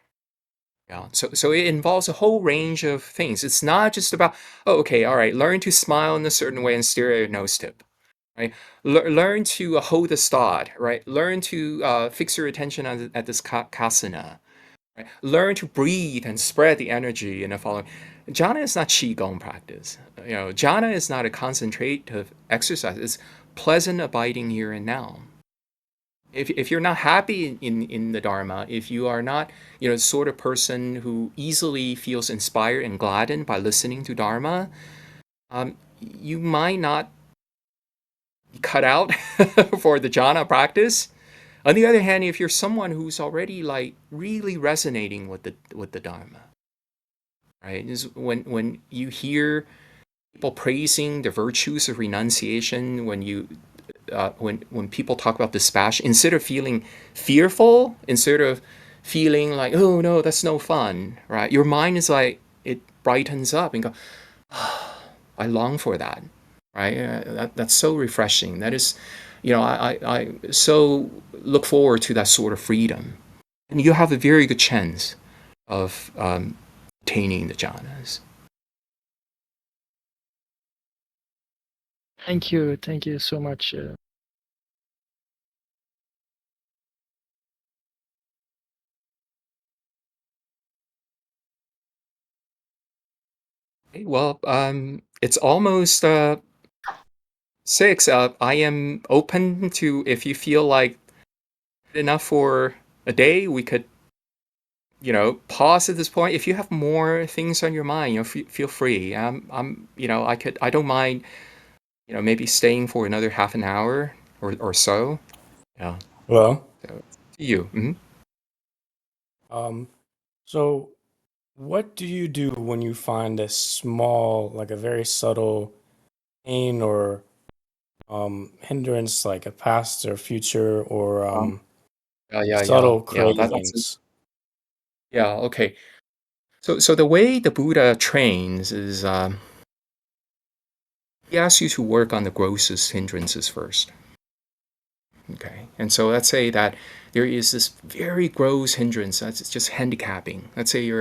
Yeah. So it involves a whole range of things. It's not just about, oh, okay, all right, learn to smile in a certain way and stare at your nose tip, right? Learn to hold the thought, right? Learn to fix your attention at this kasana, right? Learn to breathe and spread the energy in the following. Jhana is not qigong practice. Jhana is not a concentrative exercise. It's pleasant abiding here and now. If you're not happy in the Dharma, if you are not, the sort of person who easily feels inspired and gladdened by listening to Dharma, you might not be cut out for the jhana practice. On the other hand, if you're someone who's already like really resonating with the Dharma, right? Is when you hear people praising the virtues of renunciation, when people talk about dispassion, instead of feeling fearful, instead of feeling like, oh no, that's no fun, right? Your mind is like, it brightens up and go, oh, I long for that, right? That's so refreshing. That is, I so look forward to that sort of freedom. And you have a very good chance of attaining the jhanas. Thank you so much. Okay, well, it's almost 6. I am open to, if you feel like enough for a day, we could, pause at this point. If you have more things on your mind, feel free. I don't mind, maybe staying for another half an hour or so. Yeah. Well, So, to you. Mhm. um, so what do you do when you find a small, like a very subtle pain or hindrance, like a past or future or Yeah. subtle That's cravings? yeah. Okay. So the way the Buddha trains is, he asks you to work on the grossest hindrances first. Okay. And so let's say that there is this very gross hindrance that's just handicapping. Let's say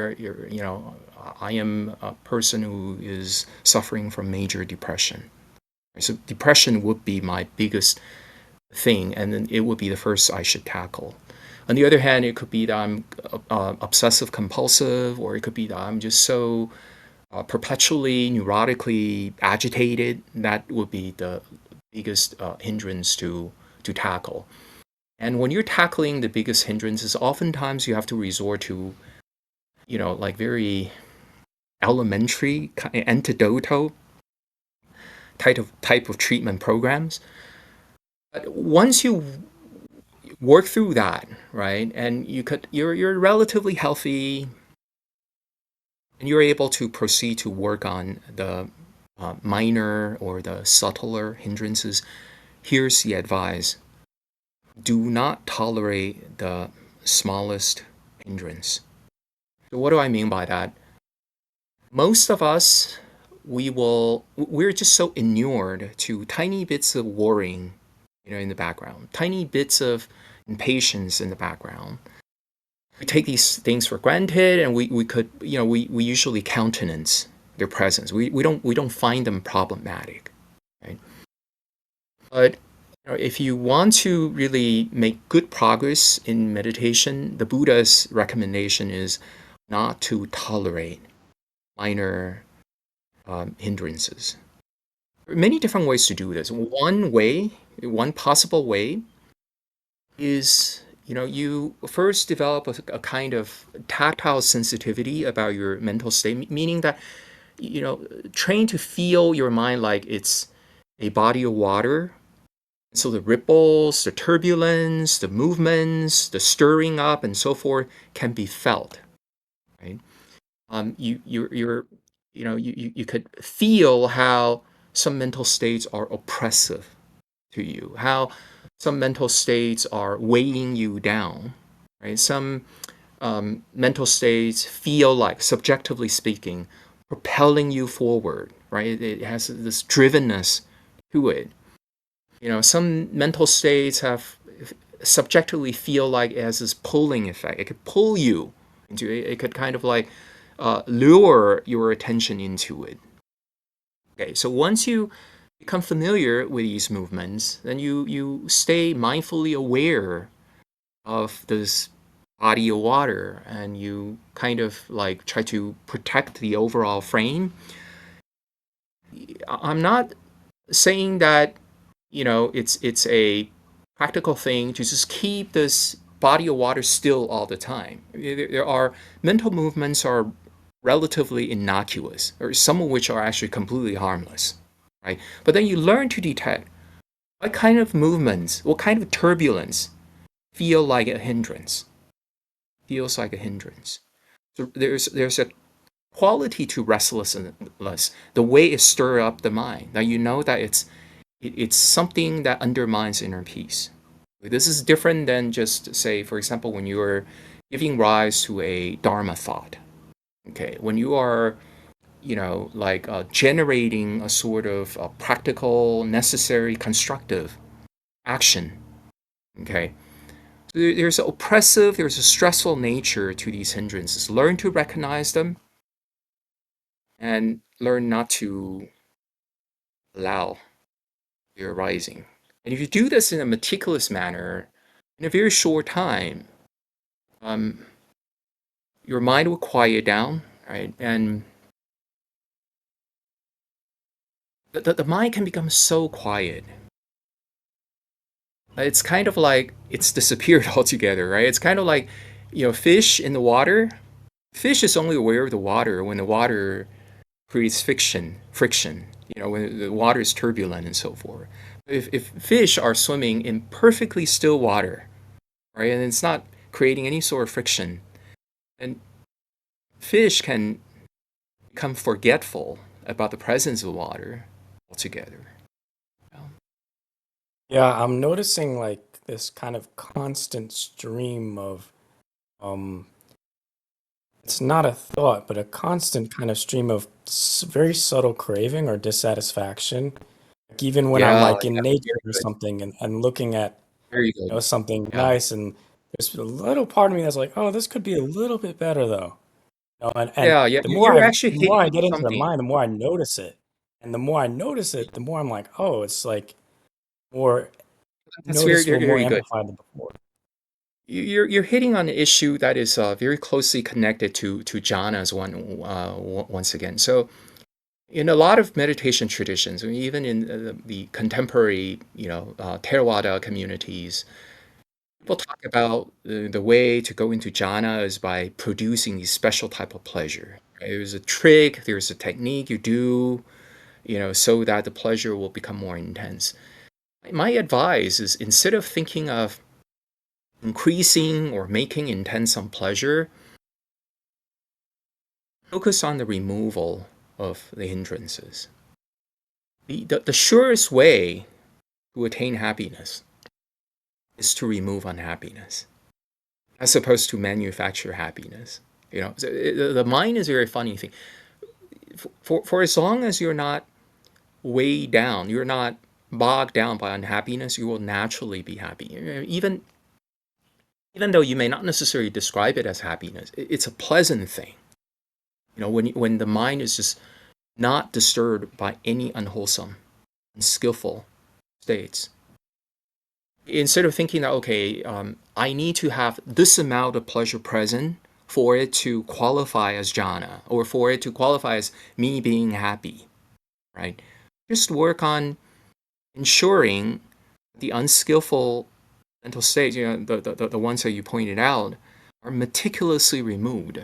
I am a person who is suffering from major depression. So depression would be my biggest thing, and then it would be the first I should tackle. On the other hand, it could be that I'm obsessive compulsive, or it could be that I'm just so perpetually neurotically agitated. That would be the biggest hindrance to tackle. And when you're tackling the biggest hindrances, oftentimes you have to resort to, like very elementary antidotal type of treatment programs. But once you work through that, right, and you're relatively healthy, and you're able to proceed to work on the minor or the subtler hindrances, here's the advice: do not tolerate the smallest hindrance. So what do I mean by that? Most of us, we're just so inured to tiny bits of worrying, in the background, tiny bits of impatience in the background. We take these things for granted, and we could, we usually countenance their presence. We don't find them problematic, right? But if you want to really make good progress in meditation, the Buddha's recommendation is not to tolerate minor hindrances. There are many different ways to do this. One possible way is, you first develop a kind of tactile sensitivity about your mental state, meaning that, train to feel your mind like it's a body of water. So the ripples, the turbulence, the movements, the stirring up, and so forth can be felt, right? You could feel how some mental states are oppressive to you, how some mental states are weighing you down, right? Some mental states feel like, subjectively speaking, propelling you forward, right? It has this drivenness to it. Some mental states have subjectively feel like it has this pulling effect. It could pull you into it. It could kind of like lure your attention into it. Okay, so once you become familiar with these movements, then you stay mindfully aware of this body of water, and you kind of like try to protect the overall frame. I'm not saying that, it's a practical thing to just keep this body of water still all the time. There are mental movements are relatively innocuous, or some of which are actually completely harmless, right? But then you learn to detect what kind of movements, what kind of turbulence feel like a hindrance, feels like a hindrance. So there's a quality to restlessness, the way it stirs up the mind. Now you know that it's something that undermines inner peace. This is different than just say, for example, when you are giving rise to a Dharma thought. Okay, when you are, like generating a sort of practical, necessary, constructive action. Okay, so there's an oppressive, there's a stressful nature to these hindrances. Learn to recognize them and learn not to allow their arising. And if you do this in a meticulous manner, in a very short time, your mind will quiet down, right? And the mind can become so quiet. It's kind of like it's disappeared altogether, right? It's kind of like, fish in the water. Fish is only aware of the water when the water creates friction, when the water is turbulent and so forth. If fish are swimming in perfectly still water, right, and it's not creating any sort of friction, then fish can become forgetful about the presence of water altogether. Yeah, I'm noticing like this kind of constant stream of um it's not a thought, but a constant kind of stream of very subtle craving or dissatisfaction. Like even when I'm Yeah, like in yeah, nature very or good, something and looking at very good. something Yeah, nice, and there's a little part of me that's like, oh, this could be a little bit better though. And yeah, yeah. the more You're actually the more hitting I on get into the something. mind, the more I notice it. And the more I notice it, the more I'm like, oh, it's like more That's very, noticeable, very, more very good. amplified than before. You're hitting on an issue that is very closely connected to jhanas once again. So in a lot of meditation traditions, or even in the contemporary, Theravada communities, people talk about the way to go into jhana is by producing these special type of pleasure. Right? There's a trick, there's a technique you do, so that the pleasure will become more intense. My advice is instead of thinking of increasing or making intense some pleasure, focus on the removal of the hindrances. The surest way to attain happiness is to remove unhappiness, as opposed to manufacture happiness. The mind is a very funny thing. For as long as you're not weighed down, you're not bogged down by unhappiness, you will naturally be happy. Even though you may not necessarily describe it as happiness, it's a pleasant thing. When the mind is just not disturbed by any unwholesome, unskillful states. Instead of thinking that, okay, I need to have this amount of pleasure present for it to qualify as jhana or for it to qualify as me being happy, right? Just work on ensuring the unskillful mental states, the ones that you pointed out, are meticulously removed.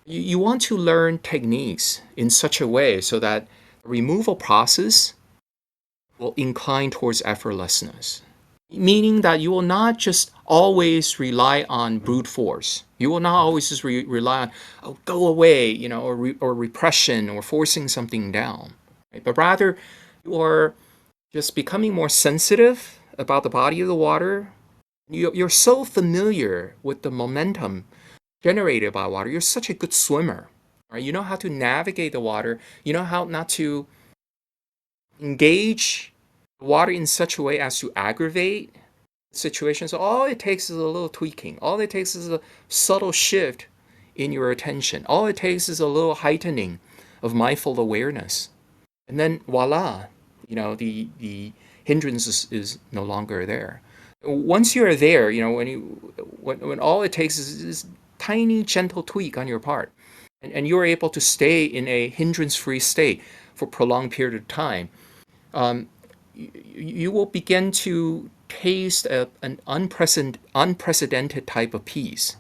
You want to learn techniques in such a way so that the removal process will incline towards effortlessness, meaning that you will not just always rely on brute force. You will not always just rely on, oh, go away, or repression or forcing something down, right? But rather, you are just becoming more sensitive about the body of the water. You're so familiar with the momentum generated by water. You're such a good swimmer, right? You know how to navigate the water. You know how not to engage the water in such a way as to aggravate situations. So all it takes is a little tweaking. All it takes is a subtle shift in your attention. All it takes is a little heightening of mindful awareness. And then voila, the hindrance is no longer there. Once you're there, when all it takes is this tiny gentle tweak on your part, and you're able to stay in a hindrance-free state for a prolonged period of time, um, you will begin to taste an unprecedented type of peace.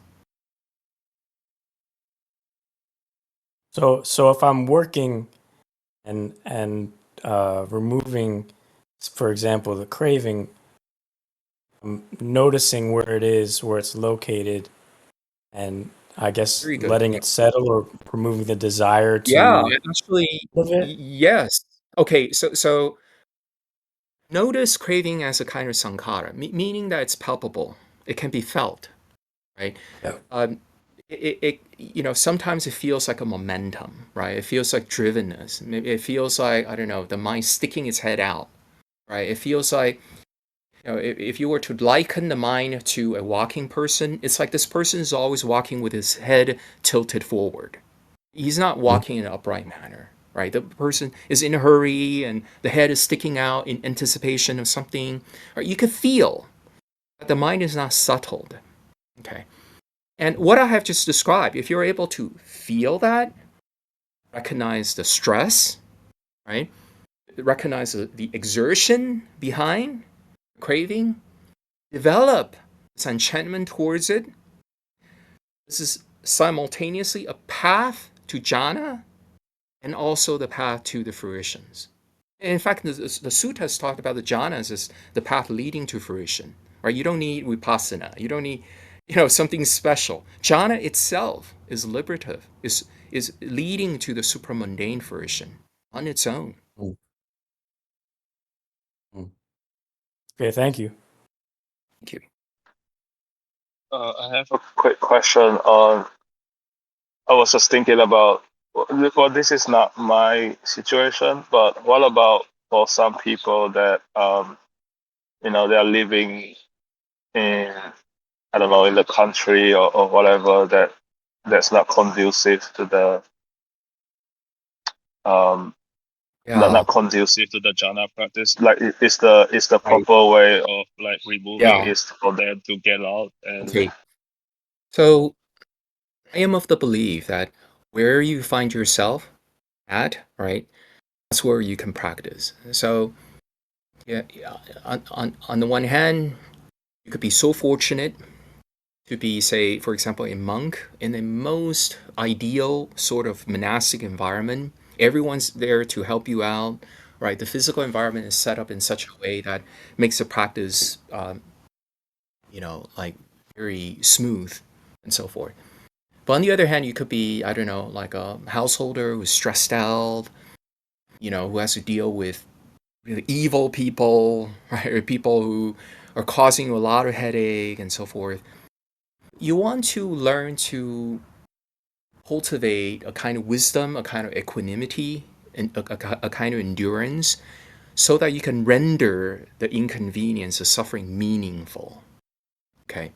So if I'm working and removing, for example, the craving, I'm noticing where it is, where it's located, and I guess Very good. letting Yeah. it settle or removing the desire Yeah, to actually, live it. yes. Okay, so notice craving as a kind of sankhara, meaning that it's palpable. It can be felt, right? Yeah. Um, sometimes it feels like a momentum, right? It feels like drivenness. Maybe it feels like, I don't know, the mind sticking its head out, right? It feels like, if you were to liken the mind to a walking person, it's like this person is always walking with his head tilted forward. He's not walking in an upright manner, right? The person is in a hurry and the head is sticking out in anticipation of something. Right? You could feel that the mind is not settled. Okay. And what I have just described, if you're able to feel that, recognize the stress, right? Recognize the exertion behind craving, develop this enchantment towards it. This is simultaneously a path to jhana and also the path to the fruitions. In fact, the suttas talked about the jhanas as the path leading to fruition, right? You don't need vipassana. You don't need, something special. Jhana itself is liberative, is leading to the supramundane fruition on its own. Mm. Okay, thank you. Thank you. I have a quick question on. I was just thinking about. Well, this is not my situation, but what about for some people that they are living in, I don't know, in the country or whatever that's not conducive to the um Yeah, not conducive to the jhana practice. Like, is the right. proper way of like removing Yeah. is for them to get out and Okay. So I am of the belief that where you find yourself at, right, that's where you can practice. So yeah, on the one hand, you could be so fortunate to be, say, for example, a monk in the most ideal sort of monastic environment. Everyone's there to help you out, right? The physical environment is set up in such a way that makes the practice, like very smooth and so forth. But on the other hand, you could be, I don't know, like a householder who's stressed out, who has to deal with really evil people, right? Or people who are causing you a lot of headache and so forth. You want to learn to cultivate a kind of wisdom, a kind of equanimity, and a kind of endurance so that you can render the inconvenience, the suffering meaningful. Okay.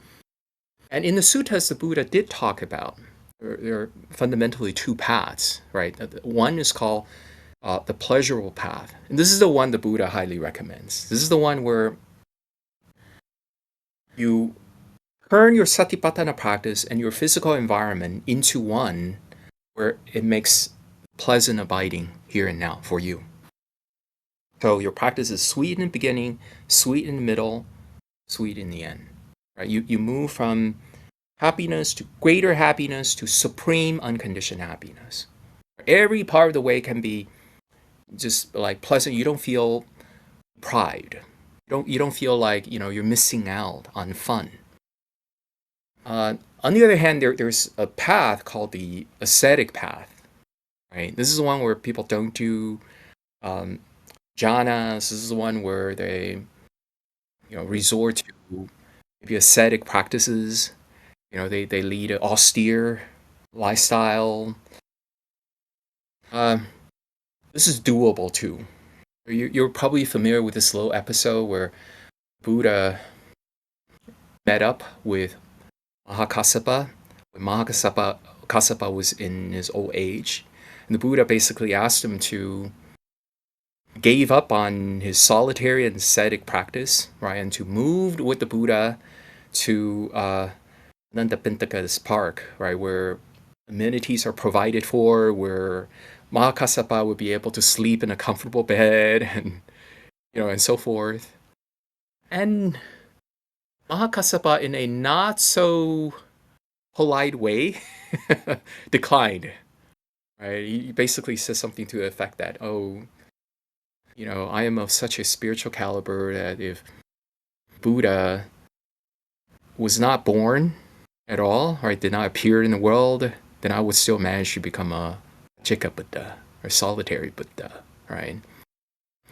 And in the suttas, the Buddha did talk about there are fundamentally two paths, right? One is called the pleasurable path. And this is the one the Buddha highly recommends. This is the one where you turn your satipatthana practice and your physical environment into one where it makes pleasant abiding here and now for you. So your practice is sweet in the beginning, sweet in the middle, sweet in the end. Right? You move from happiness to greater happiness to supreme unconditioned happiness. Every part of the way can be just like pleasant. You don't feel pride. You don't feel like you're missing out on fun. On the other hand, there's a path called the ascetic path. Right. This is the one where people don't do um, jhanas. This is the one where they resort to maybe ascetic practices. They lead an austere lifestyle. Um, this is doable too. You're probably familiar with this little episode where Buddha met up with Mahakassapa when Mahakassapa was in his old age. And the Buddha basically asked him to gave up on his solitary and ascetic practice, right, and to move with the Buddha to Nandapintaka's park, right, where amenities are provided for, where Mahakassapa would be able to sleep in a comfortable bed, and and so forth. And Mahakassapa, in a not so polite way, declined. Right? He basically says something to the effect that, "Oh, I am of such a spiritual caliber that if Buddha was not born, at all, right, did not appear in the world, then I would still manage to become a Jika Buddha or solitary Buddha, right?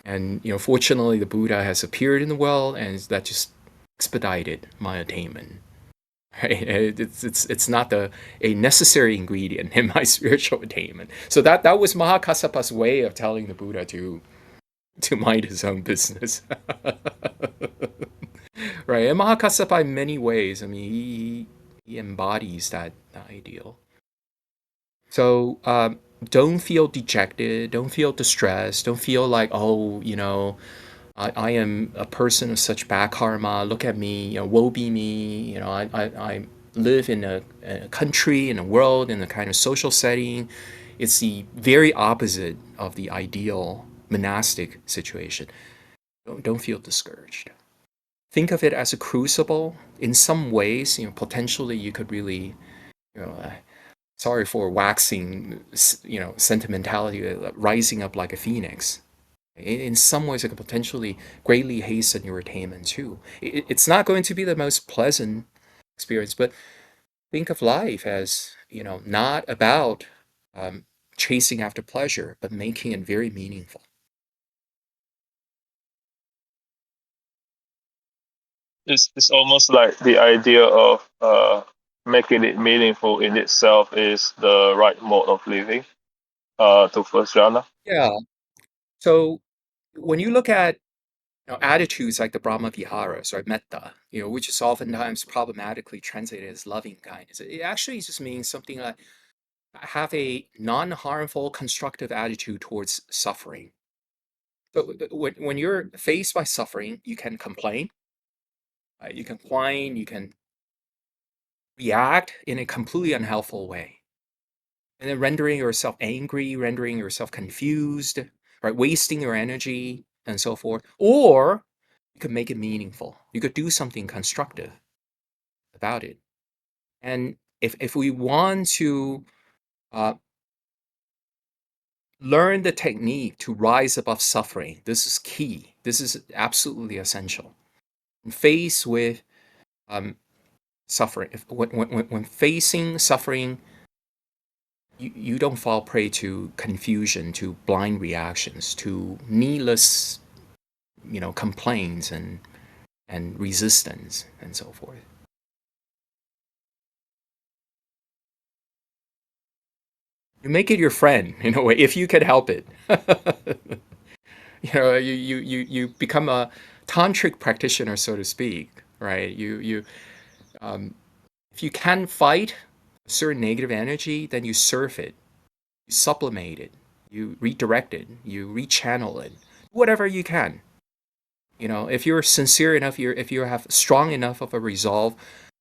And fortunately, the Buddha has appeared in the world, and that just expedited my attainment. Right? It's not a necessary ingredient in my spiritual attainment. So that was Mahakassapa's way of telling the Buddha to mind his own business. Right? And Mahakassapa, in many ways, I mean, he embodies that ideal. So don't feel dejected, don't feel distressed, don't feel like, oh, I am a person of such bad karma. Look at me, woe be me. I live in a country, in a world, in a kind of social setting. It's the very opposite of the ideal monastic situation. Don't feel discouraged. Think of it as a crucible. In some ways, potentially you could really, sorry for waxing, sentimentality, rising up like a phoenix. In some ways, it can potentially greatly hasten your attainment too. It's not going to be the most pleasant experience, but think of life as, not about chasing after pleasure, but making it very meaningful. It's almost like the idea of making it meaningful in itself is the right mode of living to first jhana. Yeah. So when you look at attitudes like the Brahma Viharas or metta, which is oftentimes problematically translated as loving kindness, it actually just means something like have a non-harmful, constructive attitude towards suffering. So when you're faced by suffering, you can complain, you can whine, you can react in a completely unhelpful way, and then rendering yourself angry, rendering yourself confused, right, wasting your energy and so forth. Or you could make it meaningful. You could do something constructive about it. And if we want to learn the technique to rise above suffering, this is key. This is absolutely essential. Faced with suffering, when facing suffering, you don't fall prey to confusion, to blind reactions, to needless, complaints and resistance and so forth. You make it your friend in a way, if you can help it. You become a tantric practitioner, so to speak, right? If you can fight a certain negative energy, then you surf it, you sublimate it, you redirect it, you rechannel it, whatever you can. If you're sincere enough, if you have strong enough of a resolve,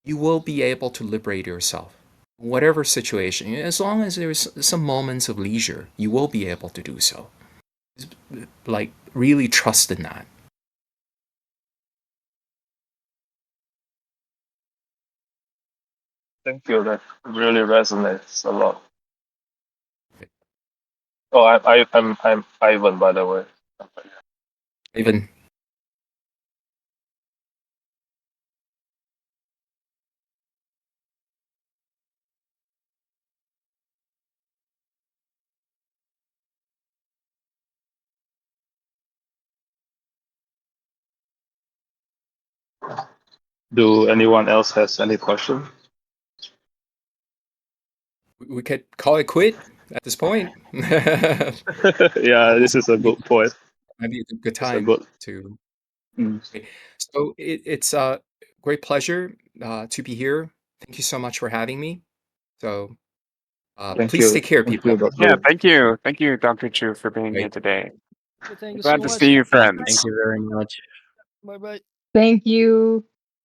you will be able to liberate yourself. Whatever situation, as long as there's some moments of leisure, you will be able to do so. Like, really trust in that. Thank you. That really resonates a lot. Oh, I'm Ivan, by the way. Even Do anyone else has any question? we could call it quit at this point. Yeah, this is a good point. Maybe it's a good It's a time good. to. Mm. So it's a great pleasure to be here. Thank you so much for having me. So Thank please you. take care, Thank you, people. Dr. Yeah, Wu. thank you. Thank you, Dr. Chu, for being here Right. today. Thank you Glad so to much. see you, Bye friends. Thank you very much. bye. Thank you.